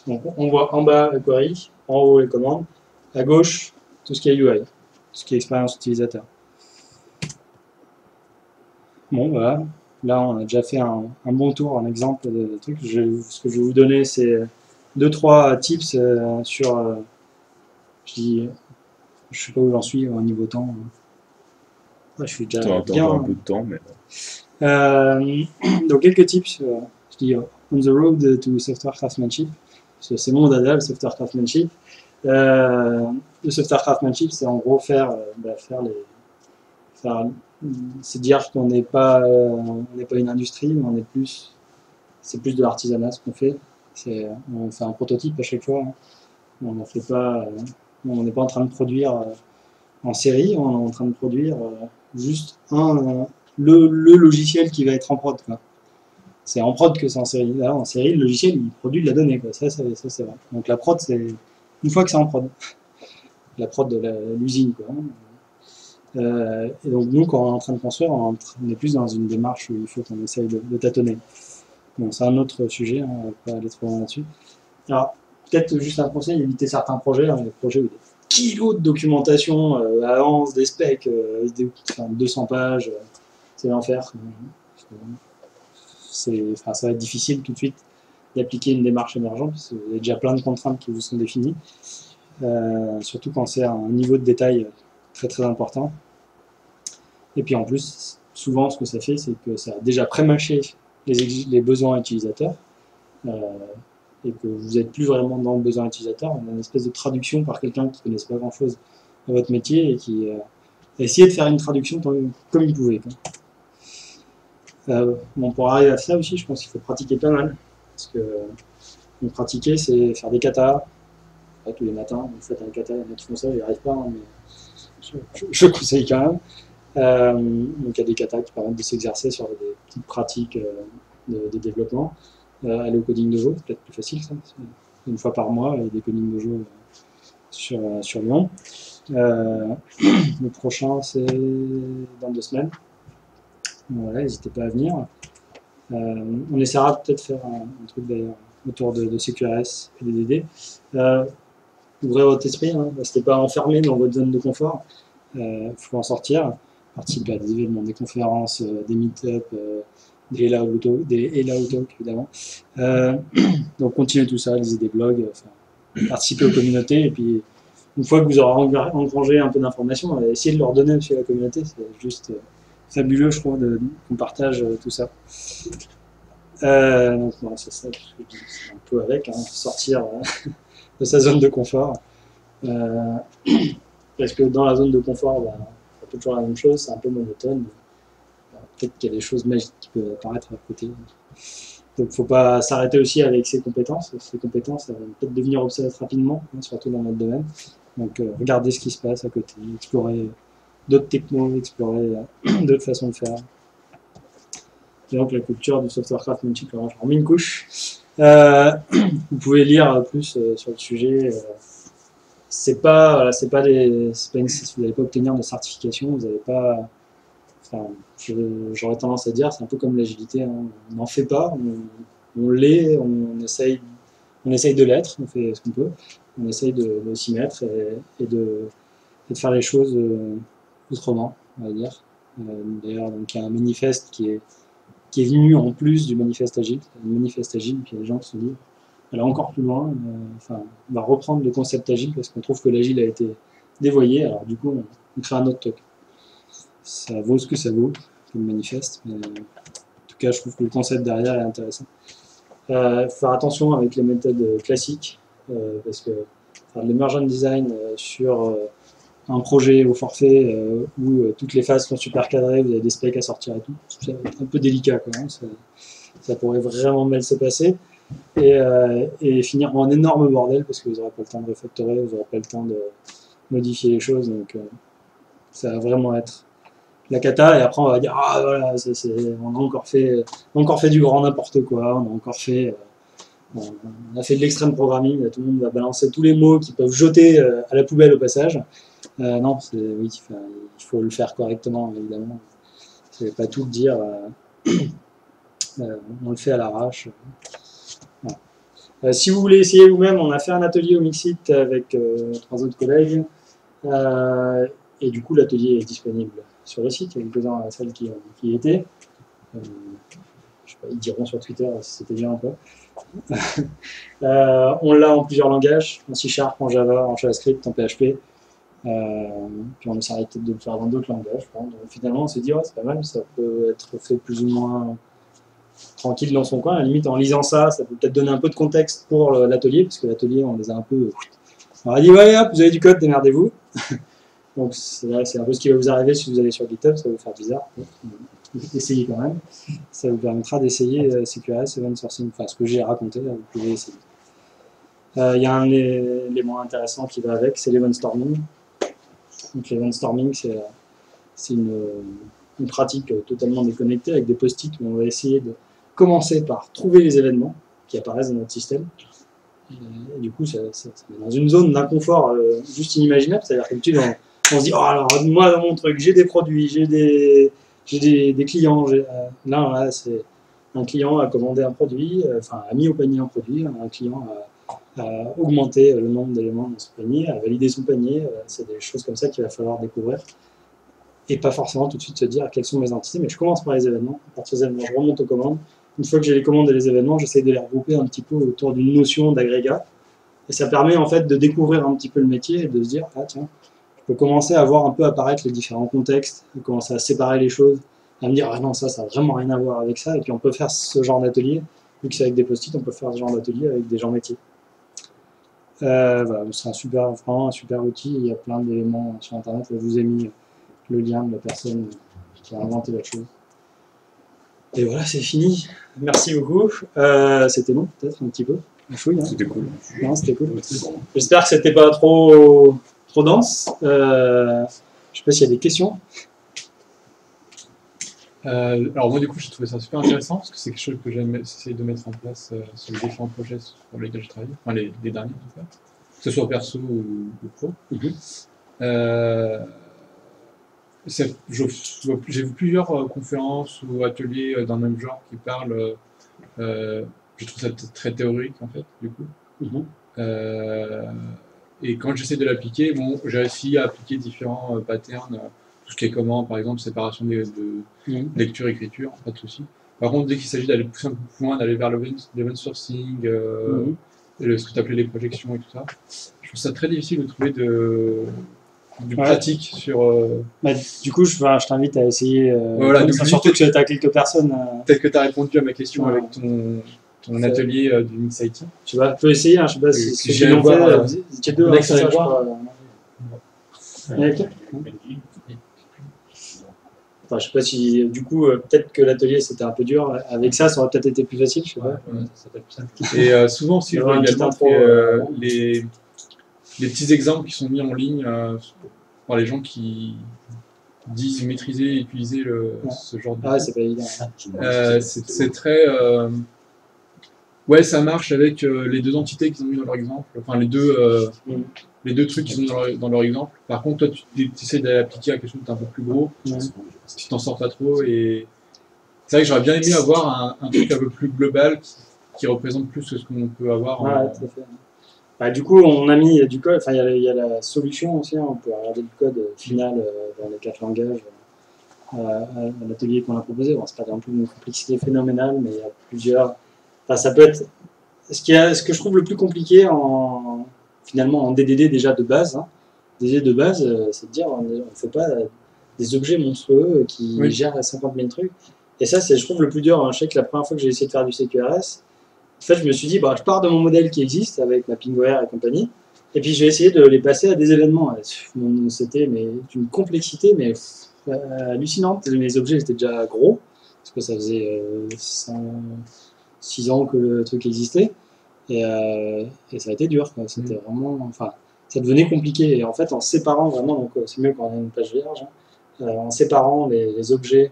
Donc on voit en bas le query, en haut les commandes, à gauche tout ce qui est UI, tout ce qui est expérience utilisateur. Bon voilà, là on a déjà fait un bon tour, un exemple de truc. Ce que je vais vous donner c'est 2-3 tips sur, je sais pas où j'en suis au niveau temps. Je suis déjà bien. Un peu de temps, mais... donc quelques tips, je dis on the road to software craftsmanship, parce que c'est mon dada, le software craftsmanship. Le software craftsmanship, c'est en gros c'est dire qu'on n'est pas une industrie, mais c'est plus de l'artisanat ce qu'on fait. On fait un prototype à chaque fois. Hein. On n'est pas en train de produire en série, on est en train de produire juste le logiciel qui va être en prod, quoi. C'est en prod que c'est en série. Là, en série, le logiciel, il produit de la donnée, quoi. Ça c'est vrai. Donc la prod, c'est une fois que c'est en prod. La prod de l'usine, quoi. Et donc nous, quand on est en train de construire, on est plus dans une démarche où il faut qu'on essaye de tâtonner. Bon, c'est un autre sujet, hein, on va pas aller trop loin là-dessus. Alors, peut-être juste un conseil, éviter certains projets, hein, les projets où il y a des kilos de documentation, avance, des specs, 200 pages, c'est l'enfer. Ça va être difficile tout de suite d'appliquer une démarche émergente, parce que vous avez déjà plein de contraintes qui vous sont définies, surtout quand c'est un niveau de détail très très important. Et puis en plus, souvent ce que ça fait, c'est que ça a déjà pré-mâché les besoins utilisateurs, et que vous n'êtes plus vraiment dans le besoin utilisateur, on a une espèce de traduction par quelqu'un qui ne connaisse pas grand chose à votre métier et qui a essayé de faire une traduction comme il pouvait, quoi. Bon, pour arriver à ça aussi, je pense qu'il faut pratiquer pas mal, parce que pratiquer, c'est faire des katas, tous les matins, vous faites un kata, il y en a qui font ça, j'y arrive pas, hein, mais je conseille quand même. Donc il y a des katas qui permettent de s'exercer sur des petites pratiques de développement. Aller au coding dojo, c'est peut-être plus facile ça. Une fois par mois, il y a des coding dojo sur Lyon. Le prochain, c'est dans 2 semaines. Voilà, n'hésitez pas à venir. On essaiera peut-être de faire un truc d'ailleurs autour de CQRS et des DD. Ouvrez votre esprit, hein, restez pas enfermé dans votre zone de confort. Faut en sortir, participer à des événements, des conférences, des meet-up, des Hello Talk évidemment. Donc continuez tout ça, lisez des blogs, participez aux communautés, et puis une fois que vous aurez engrangé un peu d'informations, essayez de leur donner aussi à la communauté, c'est juste fabuleux je trouve qu'on partage tout ça. Donc non, c'est ça, c'est un peu avec, hein, sortir de sa zone de confort. Parce que dans la zone de confort, c'est toujours la même chose, c'est un peu monotone. Peut-être qu'il y a des choses magiques qui peuvent apparaître à côté. Donc il ne faut pas s'arrêter aussi avec ses compétences. Ces compétences, elles vont peut-être devenir obsolètes rapidement, hein, surtout dans notre domaine. Donc regardez ce qui se passe à côté, explorer d'autres technos, explorer d'autres façons de faire. Et donc la culture du software craftsmanship, j'en remets une couche. Vous pouvez lire plus sur le sujet. Vous n'allez pas obtenir de certification, vous n'allez pas. Enfin, j'aurais tendance à dire, c'est un peu comme l'agilité, hein. On n'en fait pas, on l'est, on essaye de l'être, on fait ce qu'on peut, on essaye de s'y mettre et de faire les choses autrement, on va dire. D'ailleurs, donc il y a un manifeste qui est venu en plus du manifeste agile, puis il y a des gens qui se sont dit, aller encore plus loin, on va reprendre le concept agile parce qu'on trouve que l'agile a été dévoyé, alors du coup on crée un autre truc. Ça vaut ce que ça vaut, comme manifeste, mais en tout cas je trouve que le concept derrière est intéressant. Faire attention avec les méthodes classiques, parce que faire de l'emergent design sur un projet au forfait où toutes les phases sont super cadrées, vous avez des specs à sortir et tout, c'est un peu délicat quand même, ça pourrait vraiment mal se passer. Et finir en énorme bordel parce que vous n'aurez pas le temps de refactorer, vous n'aurez pas le temps de modifier les choses, donc ça va vraiment être la cata, et après on va dire ah voilà, on a encore fait du grand n'importe quoi, on a fait de l'extrême programming, tout le monde va balancer tous les mots qui peuvent jeter à la poubelle au passage. Non, oui, il faut le faire correctement évidemment, je ne vais pas tout dire, on le fait à l'arrache. Si vous voulez essayer vous-même, on a fait un atelier au Mixit avec 3 autres collègues, et du coup l'atelier est disponible sur le site, il y a quelques-uns à la salle qui y étaient. Je sais pas, ils diront sur Twitter si c'était bien ou pas. On l'a en plusieurs langages, en C#, en Java, en JavaScript, en PHP, puis on essaierait peut-être de le faire dans d'autres langages. Donc, finalement on s'est dit c'est pas mal, ça peut être fait plus ou moins tranquille dans son coin, à la limite en lisant ça peut peut-être donner un peu de contexte pour l'atelier, parce que l'atelier on les a un peu... On a dit ouais hop, vous avez du code, démerdez-vous. Donc c'est un peu ce qui va vous arriver si vous allez sur GitHub, ça va vous faire bizarre. Essayez quand même, ça vous permettra d'essayer CQRS, Event Sourcing, enfin ce que j'ai raconté, là, vous pouvez essayer. Il y a un élément intéressant qui va avec, c'est l'event storming. Donc l'event storming, c'est une pratique totalement déconnectée avec des post-it où on va essayer de commencer par trouver les événements qui apparaissent dans notre système. Et du coup, ça met dans une zone d'inconfort juste inimaginable. C'est-à-dire que d'habitude, on se dit, oh alors moi dans mon truc, j'ai des produits, j'ai des clients. Là, c'est un client a commandé un produit, a mis au panier un produit, un client a augmenté le nombre d'éléments dans son panier, a validé son panier. C'est des choses comme ça qu'il va falloir découvrir. Et pas forcément tout de suite se dire quelles sont mes entités, mais je commence par les événements. À partir des événements, je remonte aux commandes. Une fois que j'ai les commandes et les événements, j'essaie de les regrouper un petit peu autour d'une notion d'agrégat. Et ça permet en fait de découvrir un petit peu le métier et de se dire, ah tiens, je peux commencer à voir un peu apparaître les différents contextes, de commencer à séparer les choses, à me dire, ah non, ça n'a vraiment rien à voir avec ça. Et puis on peut faire ce genre d'atelier, vu que c'est avec des post-it, on peut faire ce genre d'atelier avec des gens métiers. Voilà, c'est vraiment un super outil. Il y a plein d'éléments sur Internet. Je vous ai mis le lien de la personne qui a inventé la chose. Et voilà, c'est fini. Merci beaucoup. C'était long, peut-être un petit peu. Fouille, hein. C'était cool. Non, c'était cool. J'espère que c'était pas trop dense. Je sais pas s'il y a des questions. Alors moi du coup j'ai trouvé ça super intéressant parce que c'est quelque chose que j'aime essayer de mettre en place sur les différents projets sur lesquels je travaille, enfin les derniers en tout cas, que ce soit perso ou pro. J'ai vu plusieurs conférences ou ateliers d'un même genre qui parlent, je trouve ça très théorique en fait du coup. Et quand j'essaie de l'appliquer, bon, j'ai réussi à appliquer différents patterns, tout ce qui est comment, par exemple, séparation de lecture-écriture, pas de souci. Par contre, dès qu'il s'agit d'aller pousser un peu plus loin, d'aller vers l'event sourcing, ce que tu appelais les projections et tout ça, je trouve ça très difficile de trouver du pratique sur... Du coup, je t'invite à essayer, voilà, donc, surtout que tu as quelques personnes... Peut-être que tu as répondu à ma question avec ton atelier du Mix IT. Tu peux essayer, hein, je sais pas si ceux qui l'ont fait, j'ai deux, je crois. Enfin, je sais pas si, du coup, peut-être que l'atelier c'était un peu dur. Avec ça aurait peut-être été plus facile, je sais pas. Ça peut être plus simple. Et souvent aussi, je vois également les petits exemples qui sont mis en ligne par les gens qui disent maîtriser et utiliser ce genre de... Ah, c'est pas évident. C'est très... Ouais, ça marche avec les deux entités qu'ils ont mis dans leur exemple, enfin les deux trucs qu'ils ont mis dans leur exemple. Par contre, toi, tu essaies d'aller appliquer à quelque chose d'un peu plus gros, tu t'en sors pas trop. Et c'est vrai que j'aurais bien aimé avoir un truc un peu plus global qui représente plus ce qu'on peut avoir. Tout à fait. Du coup, on a mis du code, enfin, il y a la solution aussi, hein, on peut regarder le code final dans les 4 langages à l'atelier qu'on a proposé. Bon, c'est pas non plus une complexité phénoménale, mais il y a plusieurs. Enfin, ça peut être. Ce que je trouve le plus compliqué finalement en DDD déjà de base, hein. DDD de base, c'est de dire on ne fait pas des objets monstrueux qui gèrent 50 000 trucs. Et ça, c'est je trouve le plus dur. Hein. Je sais que la première fois que j'ai essayé de faire du CQRS, en fait, je me suis dit, je pars de mon modèle qui existe avec Mappingware et compagnie, et puis je vais essayer de les passer à des événements. C'était d'une complexité mais hallucinante. Mes objets étaient déjà gros, parce que ça faisait 6 ans que le truc existait, et ça a été dur. C'était vraiment, enfin, ça devenait compliqué. Et en fait, en séparant vraiment, donc c'est mieux quand on a une page vierge, hein, en séparant les objets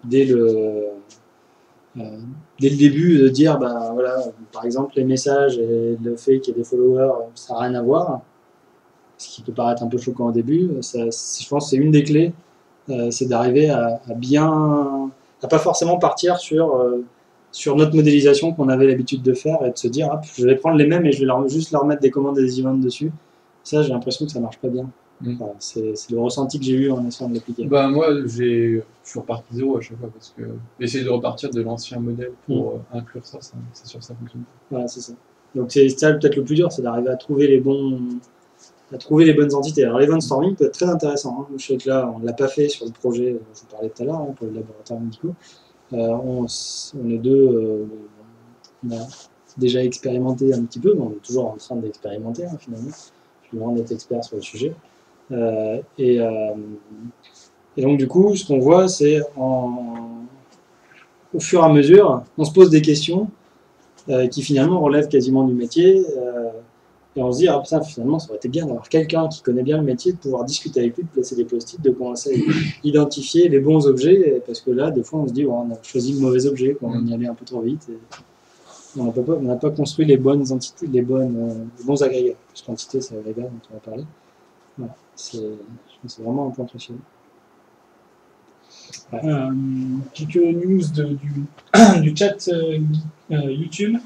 dès le début, de dire, voilà, par exemple, les messages et le fait qu'il y ait des followers, ça n'a rien à voir, ce qui peut paraître un peu choquant au début. Je pense que c'est une des clés, c'est d'arriver à pas forcément partir sur notre modélisation qu'on avait l'habitude de faire et de se dire, je vais prendre les mêmes et je vais juste leur mettre des commandes et des events dessus. Ça, j'ai l'impression que ça marche pas bien. Enfin, c'est le ressenti que j'ai eu en essayant de l'appliquer. Moi, je suis reparti de zéro à chaque fois parce que essayer de repartir de l'ancien modèle pour inclure ça, c'est sûr que ça fonctionne. Voilà, c'est ça. Donc c'est ça peut-être le plus dur, c'est d'arriver à trouver les bonnes entités. Alors l'event storming peut être très intéressant. Hein. Je sais que là, on ne l'a pas fait sur le projet, je vous parlais tout à l'heure, hein, pour les laboratoires médicaux. On est deux, on a déjà expérimenté un petit peu, mais on est toujours en train d'expérimenter, hein, finalement. Je suis loin d'être expert sur le sujet. Et donc du coup, ce qu'on voit, c'est au fur et à mesure, on se pose des questions qui finalement relèvent quasiment du métier. Et on se dit, ah putain, finalement, ça aurait été bien d'avoir quelqu'un qui connaît bien le métier, de pouvoir discuter avec lui, de placer des post-it, de commencer à identifier les bons objets, parce que là, des fois, on se dit, on a choisi le mauvais objet, quand on y allait un peu trop vite. Et on n'a pas construit les bonnes entités, les bons agrégats. Parce qu'entité, c'est agrégat dont on va parler. Voilà, c'est vraiment un point crucial. Ouais. Quelques news du chat YouTube.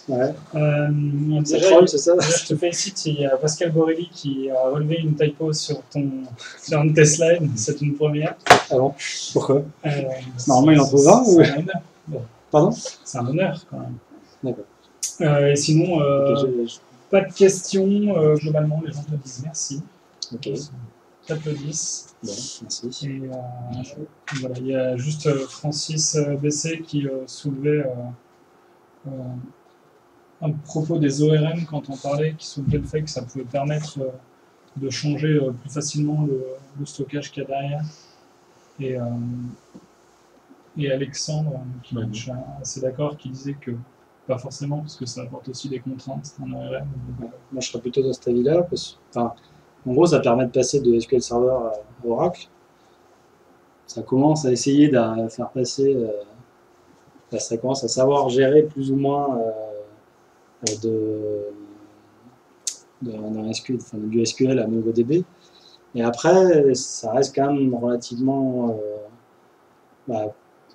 Ouais. Déjà, troll, c'est ça? je te félicite, il y a Pascal Borelli qui a relevé une typo sur un de tes slides, c'est une première. Ah bon? Pourquoi? Normalement, il en trouve un ou... C'est un honneur. Bon. Pardon? C'est un honneur quand même. D'accord. Et sinon, pas de questions, globalement, les gens te disent merci. Ok. T'applaudissent. Bon, merci. Et voilà, il y a juste Francis Bessé qui soulevait à propos des ORM quand on parlait, qui soulevait le fait que ça pouvait permettre de changer plus facilement le stockage qu'il y a derrière. Et Alexandre, qui est assez d'accord, qui disait que pas forcément, parce que ça apporte aussi des contraintes, un ORM. Ouais. Moi, je serais plutôt dans cet avis-là, en gros, ça permet de passer de SQL Server à Oracle. Ça commence à essayer de faire passer, ça commence à savoir gérer plus ou moins du SQL à MongoDB. Et après, ça reste quand même relativement...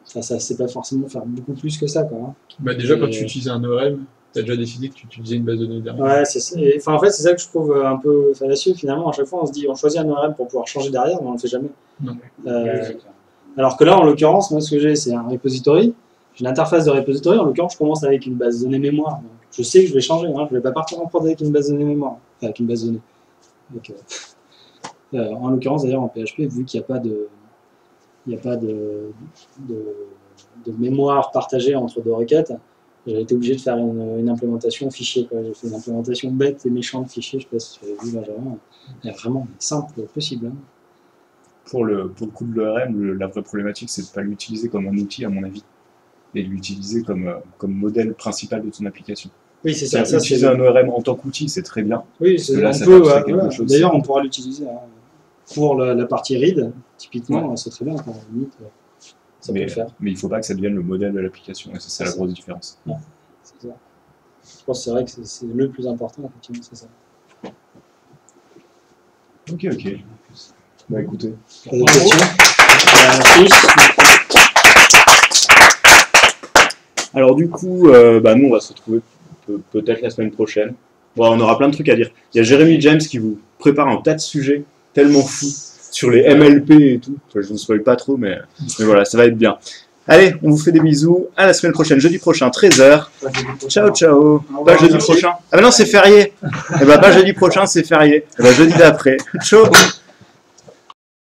ça ne sait pas forcément faire beaucoup plus que ça, quoi, hein. Bah déjà, quand tu utilisais un ORM, tu as déjà décidé que tu utilisais une base de données derrière. Ouais, c'est ça. En fait, c'est ça que je trouve un peu fallacieux. Finalement, à chaque fois, on se dit, on choisit un ORM pour pouvoir changer derrière, mais on ne le fait jamais. Non. Alors que là, en l'occurrence, moi, ce que j'ai, c'est un repository. J'ai une interface de repository. En l'occurrence, je commence avec une base de données mémoire. Donc, je sais que je vais changer. Hein. Je ne vais pas partir en prod avec une base de données mémoire. Enfin, avec une base de données. Donc, en l'occurrence, d'ailleurs, en PHP, vu qu'il n'y a pas de mémoire partagée entre deux requêtes, j'ai été obligé de faire une implémentation fichier. J'ai fait une implémentation bête et méchante fichier. Je ne sais pas si tu avais vu, Benjamin. Il y a vraiment simple possible. Hein. Pour le coup de l'ORM, la vraie problématique, c'est de ne pas l'utiliser comme un outil, à mon avis, et de l'utiliser comme modèle principal de ton application. Oui, c'est ça. Utiliser un ORM en tant qu'outil, c'est très bien. Oui, on peut. D'ailleurs, on pourra l'utiliser pour la partie read. Typiquement, c'est très bien. À la limite, ça peut le faire. Mais il ne faut pas que ça devienne le modèle de l'application, et c'est la grosse différence. Ouais, c'est ça. Je pense que c'est vrai que c'est le plus important, effectivement, c'est ça. Ok. Bah écoutez. Des questions? Merci. Alors du coup, nous on va se retrouver peut-être la semaine prochaine. Bon, on aura plein de trucs à dire. Il y a Jérémy James qui vous prépare un tas de sujets tellement fous sur les MLP et tout. Enfin, je ne vous spoil pas trop, mais voilà, ça va être bien. Allez, on vous fait des bisous. À la semaine prochaine, jeudi prochain, 13h. Ciao. Pas jeudi prochain. Ah bah non, c'est férié. Eh bah pas jeudi prochain, c'est férié. Eh bah jeudi d'après. Ciao.